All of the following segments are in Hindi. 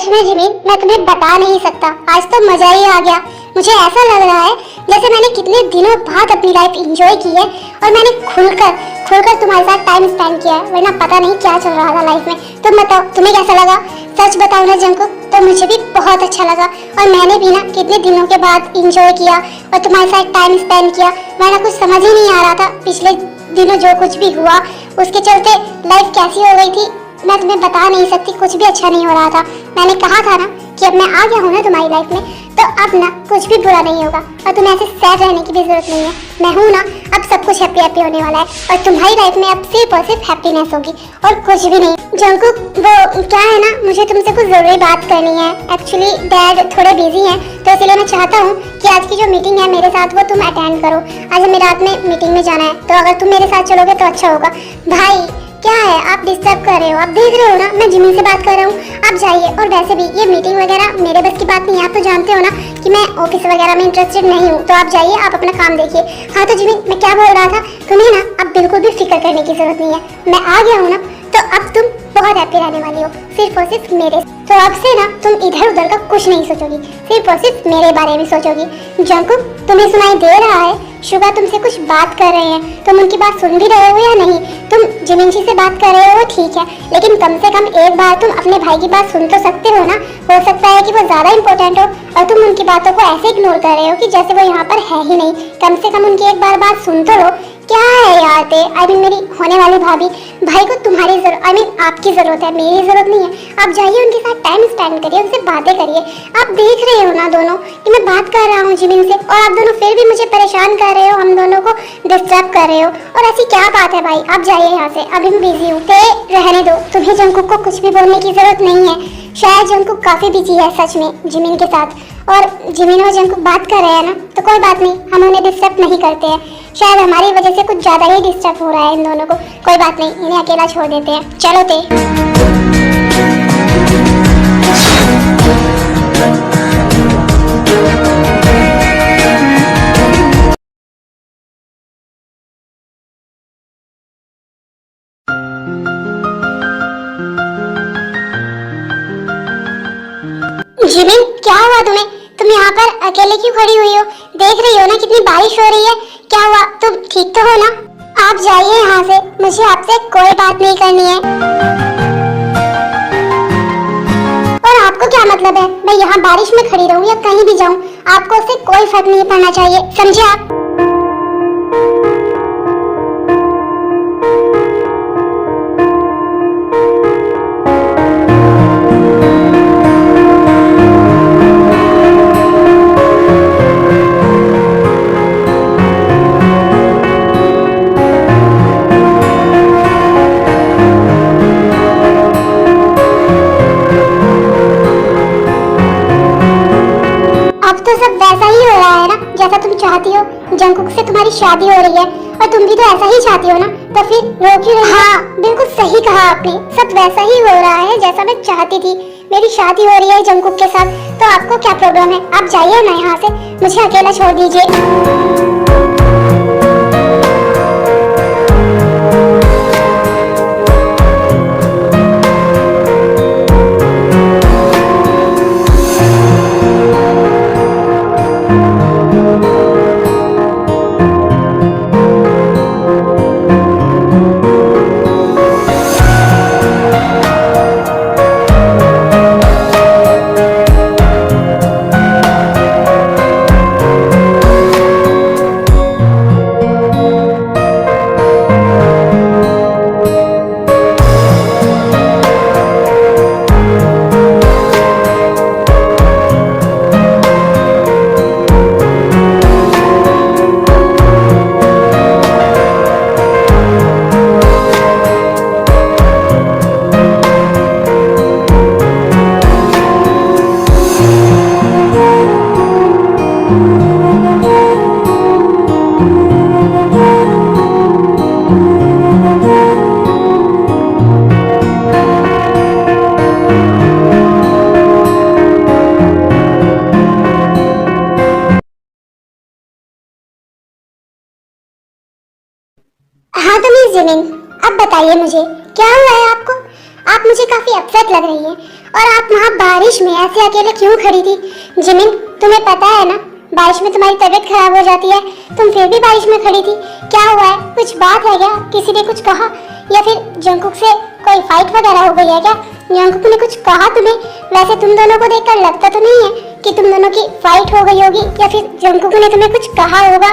सच में जिमिन, मैं तुम्हें बता नहीं सकता, आज तो मजा ही आ गया। मुझे ऐसा लग रहा है जैसे मैंने कितने दिनों बाद अपनी लाइफ एंजॉय की है और मैंने खुलकर तुम्हारे साथ टाइम स्पेंड किया है, वरना पता नहीं क्या चल रहा था लाइफ में। तुम बताओ, तुम्हें कैसा लगा? सच बताओ ना जंकुक, तो मुझे भी बहुत अच्छा लगा और मैंने भी ना कितने दिनों के बाद एंजॉय किया और तुम्हारे साथ टाइम स्पेंड किया। वरना कुछ समझ ही नहीं आ रहा था पिछले दिनों जो कुछ भी हुआ उसके चलते लाइफ कैसी हो गई थी, मैं तुम्हें बता नहीं सकती। कुछ भी अच्छा नहीं हो रहा था। मैंने कहा था ना कि अब मैं आ गया हूँ ना तुम्हारी लाइफ में, तो अब ना कुछ भी बुरा नहीं होगा और तुम्हें ऐसे सैड रहने की भी जरूरत नहीं है। मैं हूँ ना, अब सब कुछ हैप्पी हैप्पी होने वाला है और तुम्हारी लाइफ में अब सिर्फ और सिर्फ हैप्पीनेस होगी और कुछ भी नहीं। जंकुक, वो क्या है ना, मुझे तुमसे कुछ जरूरी बात करनी है। एक्चुअली डैड थोड़े बिजी हैं, तो इसलिए मैं चाहता हूँ कि आज की जो मीटिंग है मेरे साथ वो तुम अटेंड करो। आज हमें रात में मीटिंग में जाना है, तो अगर तुम मेरे साथ चलोगे तो अच्छा होगा। भाई क्या है, आप डिस्टर्ब कर रहे हो? आप देख रहे हो ना मैं जिमिन से बात कर रहा हूँ, आप जाइए। और वैसे भी ये मीटिंग वगैरह मेरे बस की बात नहीं है, आप तो जानते हो ना कि मैं ऑफिस वगैरह में इंटरेस्टेड नहीं हूँ, तो आप जाइए, आप अपना काम देखिए। हाँ तो जिमिन, मैं क्या बोल रहा था, तुम्हें ना अब बिल्कुल भी फिक्र करने की जरूरत नहीं है। मैं आ गया हूँ ना, तो अब तुम बहुत हैप्पी रहने वाली हो, सिर्फ और सिर्फ मेरे। तो अब से ना तुम इधर उधर का कुछ नहीं सोचोगी, सिर्फ और सिर्फ मेरे बारे में सोचोगी। जंकुक, तुम्हें सुनाई दे रहा है शुगा तुमसे कुछ बात कर रहे हैं, तुम उनकी बात सुन भी रहे हो या नहीं? तुम जिमिन जी से बात कर रहे हो ठीक है, लेकिन कम से कम एक बार तुम अपने भाई की बात सुन तो सकते हो ना। हो सकता है कि वो ज्यादा इंपॉर्टेंट हो और तुम उनकी बातों को ऐसे इग्नोर कर रहे हो कि जैसे वो यहाँ पर है ही नहीं। कम से कम उनकी एक बार बात सुन तो लो। क्या है यार ते, मेरी होने वाली भाभी, भाई को तुम्हारी जरूरत, आपकी जरूरत है, मेरी जरूरत नहीं है। आप जाइए उनके साथ टाइम स्पेंड करिए, उनसे बातें करिए। आप देख रहे हो ना दोनों कि मैं बात कर रहा हूँ जिमिन से, और आप दोनों फिर भी मुझे परेशान कर रहे हो, हम दोनों को डिस्टर्ब कर रहे हो। और ऐसी क्या बात है भाई, आप जाइए यहाँ से, अभी मैं बिजी हूँ। ते रहने दो, तुम्हें जंकुक को कुछ भी बोलने की जरूरत नहीं है। शायद जंकुक काफी बिजी है सच में जिमिन के साथ, और जिमिन और जंकुक बात कर रहे हैं ना, तो कोई बात नहीं, हम उन्हें डिस्टर्ब नहीं करते हैं। शायद हमारी वजह से कुछ ज्यादा ही डिस्टर्ब हो रहा है इन दोनों को। कोई बात नहीं, इन्हें अकेला छोड़ देते हैं। चलो ते। जिमिन, क्या हुआ तुम्हें? तुम यहाँ पर अकेले क्यों खड़ी हुई हो? देख रही हो ना कितनी बारिश हो रही है। क्या हुआ, तुम ठीक तो हो ना? आप जाइए यहाँ से, मुझे आपसे कोई बात नहीं करनी है। और आपको क्या मतलब है मैं यहाँ बारिश में खड़ी रहूँ या कहीं भी जाऊँ? आपको उससे कोई फर्क नहीं पड़ना चाहिए, समझे आप? अब तो सब वैसा ही हो रहा है ना जैसा तुम चाहती हो। जंकुक से तुम्हारी शादी हो रही है और तुम भी तो ऐसा ही चाहती हो ना, तो फिर रो क्यों रही हो? हाँ बिल्कुल सही कहा आपने, सब वैसा ही हो रहा है जैसा मैं चाहती थी। मेरी शादी हो रही है जंकुक के साथ, तो आपको क्या प्रॉब्लम है? आप जाइए ना यहाँ से, मुझे अकेला छोड़ दीजिए। हाँ तो मिस जिमिन, अब बताइए मुझे क्या हुआ है आपको? आप मुझे काफी अपसेट लग रही हैं। और आप वहाँ बारिश में ऐसे अकेले क्यों खड़ी थी? जिमिन, तुम्हें पता है ना, बारिश में तुम्हारी तबीयत खराब हो जाती है। तुम फिर भी बारिश में खड़ी थी, क्या हुआ है? कुछ बात है क्या? किसी ने कुछ कहा या फिर जंकुक से कोई फाइट वगैरह हो गई है क्या? जंकुक ने कुछ कहा तुम्हें? वैसे तुम दोनों को देखकर लगता तो नहीं है कि तुम दोनों की फाइट हो गई होगी या फिर जंकुक ने तुम्हें कुछ कहा होगा।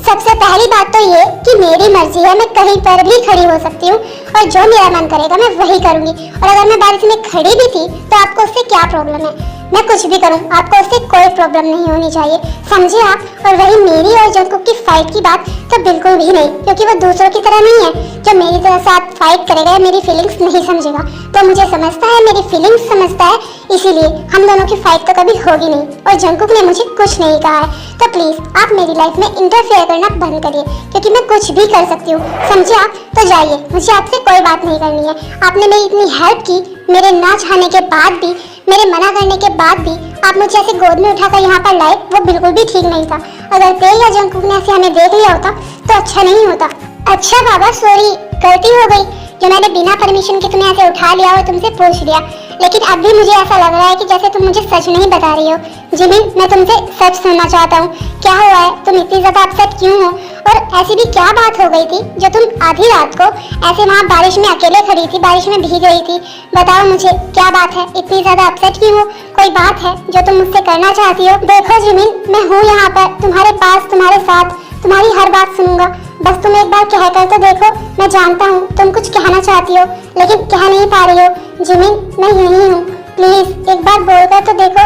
सबसे पहली बात तो ये कि मेरी मर्जी है, मैं कहीं पर भी खड़ी हो सकती हूँ और जो मेरा मन करेगा मैं वही करूंगी। और अगर मैं बारिश में खड़ी भी थी तो आपको उससे क्या प्रॉब्लम है? मैं कुछ भी करूं, आपको उससे कोई प्रॉब्लम नहीं होनी चाहिए, समझे आप? और वही मेरी और जंकुक की फाइट की बात तो बिल्कुल भी नहीं, क्योंकि वो दूसरों की तरह नहीं है जो मेरी तरह साथ फाइट करेगा या मेरी फीलिंग्स नहीं समझेगा। तो मुझे समझता है, मेरी फीलिंग्स समझता है, इसीलिए हम दोनों की फाइट तो कभी होगी नहीं। और जंकुक ने मुझे कुछ नहीं कहा है, तो प्लीज आप मेरी लाइफ में इंटरफेयर करना बंद करिए, क्योंकि मैं कुछ भी कर सकती हूँ, समझे आप? तो जाइए, मुझे आपसे कोई बात नहीं करनी है। आपने मेरी इतनी हेल्प की, मेरे ना चाहने के बाद भी, मेरे मना करने के बाद भी आप मुझे ऐसे गोद में उठाकर यहाँ पर लाए, वो बिल्कुल भी ठीक नहीं था। अगर ते या जंकुक ने ऐसे हमें देख लिया होता तो अच्छा नहीं होता। अच्छा बाबा, सॉरी, गलती हो गई जो मैंने बिना परमिशन के तुम्हें ऐसे उठा लिया और तुमसे पूछ लिया। लेकिन अब भी मुझे ऐसा लग रहा है कि जैसे तुम मुझे सच नहीं बता रही हो। जिमिन, मैं तुमसे सच सुनना चाहता हूँ, क्या हुआ है? तुम इतनी ज्यादा अपसेट क्यों हो? और ऐसी भी क्या बात हो गई थी जो तुम आधी रात को ऐसे वहाँ बारिश में अकेले खड़ी थी, बारिश में भीग रही थी? बताओ मुझे, क्या बात है? इतनी ज्यादा अपसेट क्यों हो? कोई बात है जो तुम मुझसे करना चाहती हो? देखो जिमिन, मैं हूँ यहाँ पर तुम्हारे पास, तुम्हारे साथ, तुम्हारी हर बात सुनूंगा। बस तुम एक बार कह कर तो देखो। मैं जानता हूँ तुम कुछ कहना चाहती हो लेकिन कह नहीं पा रही हो। जिमिन, मैं यही हूँ, प्लीज एक बार बोल कर तो देखो।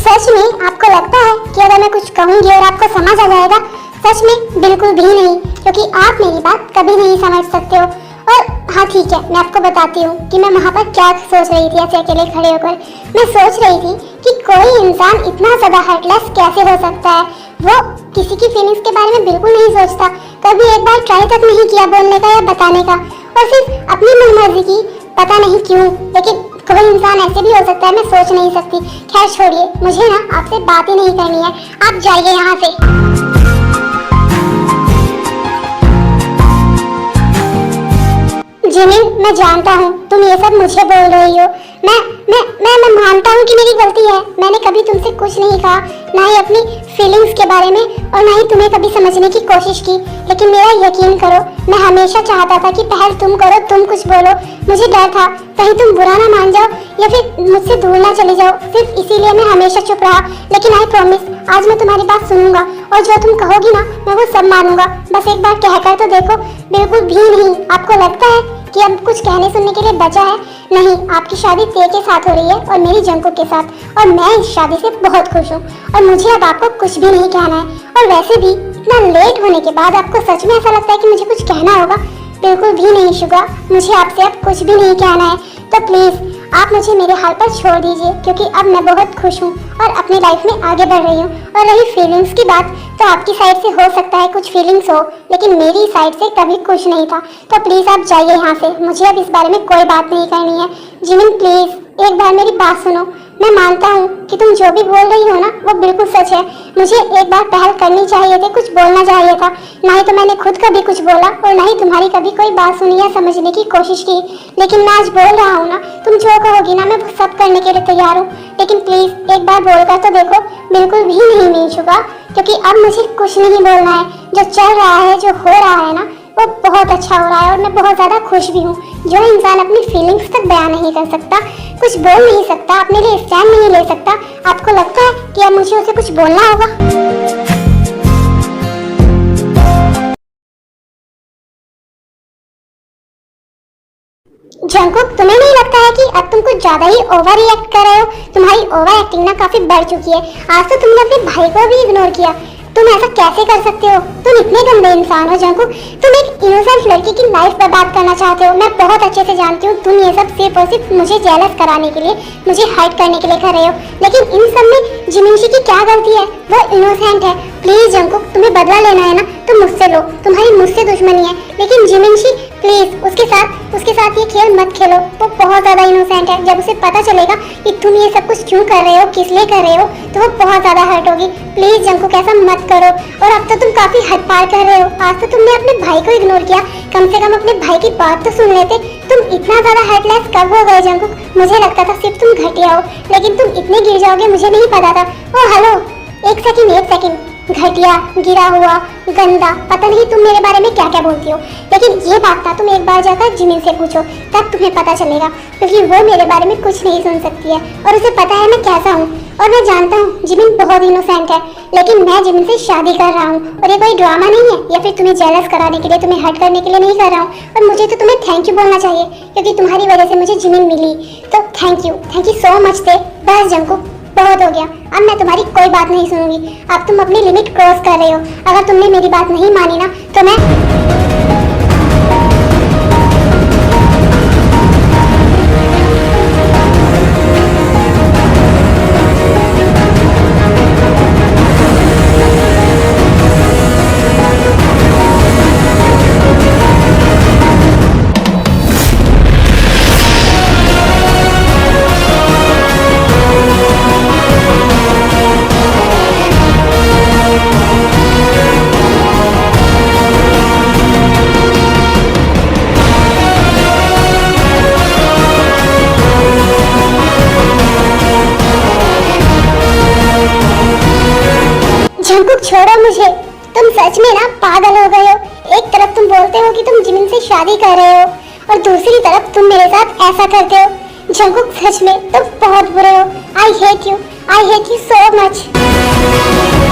सच में आपको लगता है कि अगर मैं कुछ कहूँगी और आपको समझ आ जाएगा? सच में बिल्कुल भी नहीं, क्योंकि आप मेरी बात कभी नहीं समझ सकते हो। और हाँ ठीक है, मैं आपको बताती हूँ कि मैं वहाँ पर क्या सोच रही थी ऐसे अकेले खड़े होकर। मैं सोच रही थी कि कोई इंसान इतना ज्यादा हार्टलेस कैसे हो सकता है। वो किसी की फीलिंग्स के बारे में बिल्कुल नहीं सोचता, कभी एक बार ट्राई तक नहीं किया बोलने का या बताने का, और सिर्फ अपनी मनमर्जी की, पता नहीं क्यों। लेकिन कोई इंसान ऐसे भी हो सकता है, मैं सोच नहीं सकती। खैर छोड़िए, मुझे ना आपसे बात ही नहीं करनी है, आप जाइए यहाँ से। जिमिन, मैं जानता हूँ तुम ये सब मुझे बोल रही हो। मैं मानता हूँ कि मेरी गलती है। मैंने कभी तुमसे कुछ नहीं कहा, ना ही अपनी फीलिंग्स के बारे में, और ना ही तुम्हें कभी समझने की कोशिश की। लेकिन मेरा यकीन करो, मैं हमेशा चाहता था कि पहल तुम करो, तुम कुछ बोलो। मुझे डर था कहीं तुम बुरा ना मान जाओ या फिर मुझसे दूर ना चले जाओ, सिर्फ इसीलिए मैं हमेशा चुप रहा। लेकिन आई प्रॉमिस, आज मैं तुम्हारी बात सुनूंगा और जो तुम कहोगी ना मैं वो सब मानूंगा। बस एक बार कहकर तो देखो। बिल्कुल भी नहीं। आपको लगता है कि अब कुछ कहने सुनने के लिए बचा है? नहीं, आपकी शादी ते के साथ हो रही है और मेरी जंकुक के साथ, और मैं इस शादी से बहुत खुश हूँ और मुझे अब आपको कुछ भी नहीं कहना है। और वैसे भी इतना लेट होने के बाद आपको सच में ऐसा लगता है कि मुझे कुछ कहना होगा? बिल्कुल भी नहीं शुगा, मुझे आपसे अब कुछ भी नहीं कहना है। तो प्लीज आप मुझे मेरे हाल पर छोड़ दीजिए, क्योंकि अब मैं बहुत खुश हूँ और अपनी लाइफ में आगे बढ़ रही हूँ। और रही फीलिंग्स की बात, तो आपकी साइड से हो सकता है कुछ फीलिंग्स हो, लेकिन मेरी साइड से कभी कुछ नहीं था। तो प्लीज आप जाइए यहाँ से, मुझे अब इस बारे में कोई बात नहीं करनी है। जिमिन प्लीज एक बार मेरी बात सुनो। मैं मानता हूँ कि तुम जो भी बोल रही हो ना वो बिल्कुल सच है। मुझे एक बार पहल करनी चाहिए थी, कुछ बोलना चाहिए था। ना ही तो मैंने खुद कभी कुछ बोला और ना ही तुम्हारी कभी कोई बात सुनी या समझने की कोशिश की। लेकिन मैं आज बोल रहा हूँ ना, तुम जो कहोगी ना मैं वो सब करने के लिए तैयार हूँ। लेकिन प्लीज एक बार बोलकर तो देखो। बिल्कुल भी नहीं चुका, क्योंकि अब मुझे कुछ नहीं बोलना है। जो चल रहा है, जो हो रहा है ना, वो बहुत अच्छा हो रहा है और मैं बहुत ज़्यादा खुश भी हूँ। जो इंसान अपनी फीलिंग्स तक बयान नहीं कर सकता, कुछ बोल नहीं सकता, अपने लिए स्टैंड नहीं ले सकता, आपको लगता है कि अब मुझे उसे कुछ बोलना होगा? जंकुक, तुम्हें नहीं लगता है कि अब तुम कुछ ज्यादा ही ओवर रिएक्ट कर रहे हो? तुम्हारी ओवर एक्टिंग ना काफी बढ़ चुकी है। आज तो तुमने अपने भाई को भी इग्नोर किया। तुम ऐसा कैसे कर सकते हो? तुम इतने गंदे इंसान हो जंकुक। तुम एक इनोसेंट लड़की की लाइफ बर्बाद करना चाहते हो। मैं बहुत अच्छे से जानती हूँ तुम ये सब सिर्फ और सिर्फ मुझे जेलस कराने के लिए, मुझे हाइड करने के लिए कर रहे हो। लेकिन इन सब में जिमिनशी की क्या गलती है? वो इनोसेंट है। प्लीज जंकुक, तुम्हें बदला लेना है ना तो मुझसे लो, तुम्हारी मुझसे दुश्मनी है। लेकिन जिमिनशी प्लीज उसके साथ ये खेल मत खेलो। वो बहुत ज्यादा इनोसेंट है। जब उसे पता चलेगा कि तुम ये सब कुछ क्यों कर रहे हो, किस लिए कर रहे हो, तो वो बहुत ज्यादा हर्ट होगी। प्लीज जंकुक ऐसा मत करो। और अब तो तुम काफी हद पार कर रहे हो। आज तो तुमने अपने भाई को इग्नोर किया, कम से कम अपने भाई की बात तो सुन लेते। तुम इतना ज्यादा हार्टलेस कब हो गए जंकुक? मुझे लगता था सिर्फ तुम घटिया हो, लेकिन तुम इतने गिर जाओगे मुझे नहीं पता था। ओ हेलो, एक सेकंड। घटिया, गिरा हुआ, गंदा, पता नहीं तुम मेरे बारे में क्या क्या बोलती हो, लेकिन ये बात ना तुम एक बार जाकर जिमिन से पूछो, तब तुम्हें पता चलेगा, क्योंकि वो मेरे बारे में कुछ नहीं सुन सकती है और उसे पता है मैं कैसा हूँ। और मैं जानता हूँ जिमिन बहुत इनोसेंट है, लेकिन मैं जिमिन से शादी कर रहा हूँ और ये कोई ड्रामा नहीं है या फिर तुम्हें जेलस कराने के लिए, तुम्हें हर्ट करने के लिए नहीं कर रहा हूँ। और मुझे तो तुम्हें थैंक यू बोलना चाहिए, क्योंकि तुम्हारी वजह से मुझे जिमिन मिली, तो थैंक यू सो मच थे। बस जंकुक, बहुत हो गया, अब मैं तुम्हारी कोई बात नहीं सुनूंगी। अब तुम अपनी लिमिट क्रॉस कर रहे हो, अगर तुमने मेरी बात नहीं मानी ना तो मैं जंकुक छोड़ो मुझे। तुम सच में ना पागल हो गए हो। एक तरफ तुम बोलते हो कि तुम जिमिन से शादी कर रहे हो और दूसरी तरफ तुम मेरे साथ ऐसा करते हो। जंकुक सच में तुम बहुत बुरे हो। I hate you so much.